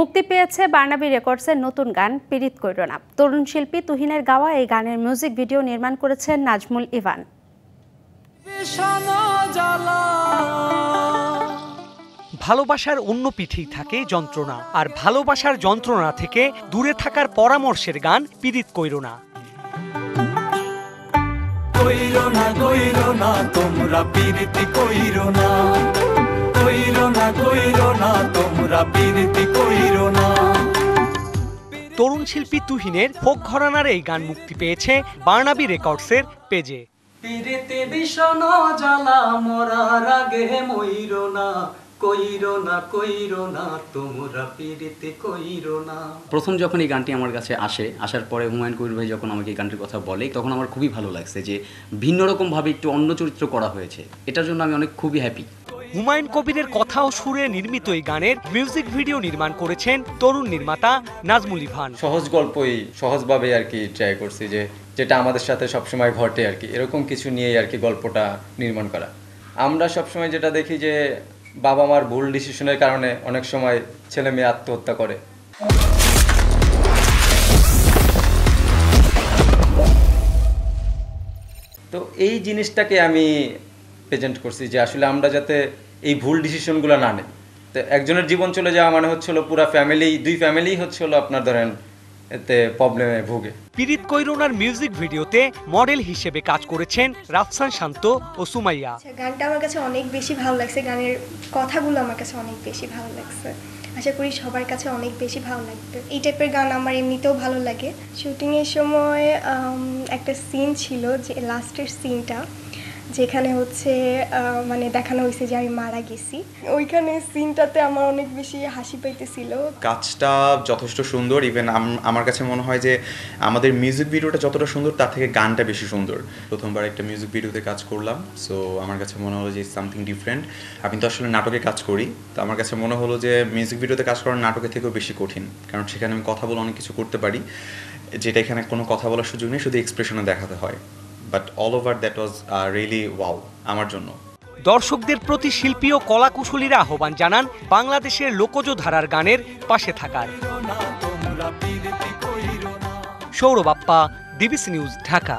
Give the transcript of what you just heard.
মুক্তি পেয়েছে বার্নাবি রেকর্ডসের নতুন গান পীড়িত কইরো না। তরুণ শিল্পী তুহিনের গাওয়া এই গানের মিউজিক ভিডিও নির্মাণ করেছেন নাজমুল ইভান। ভালোবাসার অন্য পিঠেই থাকে যন্ত্রণা, আর ভালোবাসার যন্ত্রণা থেকে দূরে থাকার পরামর্শের গান পীড়িত কইরো না। কইরো না কইরো না তোমরা পীড়িতি কইরো না, কইরো না কইরো না তোমরা পীড়িতি কইরো না। তরুণ শিল্পী তুহিনের ফোক ঘরানার এই গান মুক্তি পেয়েছে বার্নাবি রেকর্ডসের পেজে। পীড়িতি ভীষণ জ্বালা মরার আগে মইরো না, কইরো না কইরো না তোমরা পীড়িতি কইরো না। প্রথম যখন এই গানটি আমার কাছে আসার পরে হুমায়ুন কবির ভাই যখন আমাকে এই গানটির কথা বলে, তখন আমার খুবই ভালো লাগছে যে ভিন্ন রকমভাবে একটু অন্য চরিত্র করা হয়েছে। এটার জন্য আমি খুবই হ্যাপি। হুমায়ুন কবিরের কথা ও সুরে নির্মিত এই গানের মিউজিক ভিডিও নির্মাণ করেছেন তরুণ নির্মাতা নাজমুল ইভান। সহজ গল্পই সহজভাবে আর কি ট্রাই করছি, যেটা আমাদের সাথে সবসময় ঘটে আর কি, এরকম কিছু নিয়েই আর কি গল্পটা নির্মাণ করা। আমরা সবসময় যেটা দেখি যে বাবা মার ভুল ডিসিশনের কারণে অনেক সময় ছেলে মেয়ে আত্মহত্যা করে। তো এই জিনিসটাকে আমি প্রেজেন্ট করছি যে আসলে আমরা যাতে এই ভুল ডিসিশনগুলো না নেই। তো একজনের জীবন চলে যাওয়া মানে হচ্ছিল পুরো ফ্যামিলি, দুই ফ্যামিলি হচ্ছিল আপনার ধরেন এতে প্রবলেমে ভুগে। পীড়িত কইরোনার মিউজিক ভিডিওতে মডেল হিসেবে কাজ করেছেন রাফসান শান্ত ও সুমাইয়া। গানটা আমার কাছে অনেক বেশি ভালো লাগছে, গানের কথাগুলো আমার কাছে অনেক বেশি ভালো লাগছে। আশা করি সবার কাছে অনেক বেশি ভালো লাগবে। এই টাইপের গান আমার এমনিতেও ভালো লাগে। শুটিংয়ের সময় একটা সিন ছিল, যে লাস্টের সিনটা যেখানে হচ্ছে মানে দেখানো হয়েছে যে আমি মারা গেছি, ওইখানে সিনটাতে আমার অনেক বেশি হাসি পাইতেছিল। কাজটা যথেষ্ট সুন্দর। ইভেন আমার কাছে মনে হয় যে আমাদের মিউজিক ভিডিওটা যতটা সুন্দর তার থেকে গানটা বেশি সুন্দর। প্রথমবার একটা মিউজিক ভিডিওতে কাজ করলাম, সো আমার কাছে মনে হলো যে সামথিং ডিফারেন্ট। আমি তো আসলে নাটকে কাজ করি, তো আমার কাছে মনে হলো যে মিউজিক ভিডিওতে কাজ করার নাটকের থেকেও বেশি কঠিন, কারণ সেখানে আমি কথা বলে অনেক কিছু করতে পারি, যেটা এখানে কোনো কথা বলার সুযোগ নেই, শুধু এক্সপ্রেশনে দেখাতে হয়। But all over that was really wow আমার জন্য। দর্শকদের প্রতি শিল্পী ও কলাকুশলীরা আহ্বান জানান বাংলাদেশের লোকজ ধারার গানের পাশে থাকার। Sourav Appa, DBC news, Dhaka.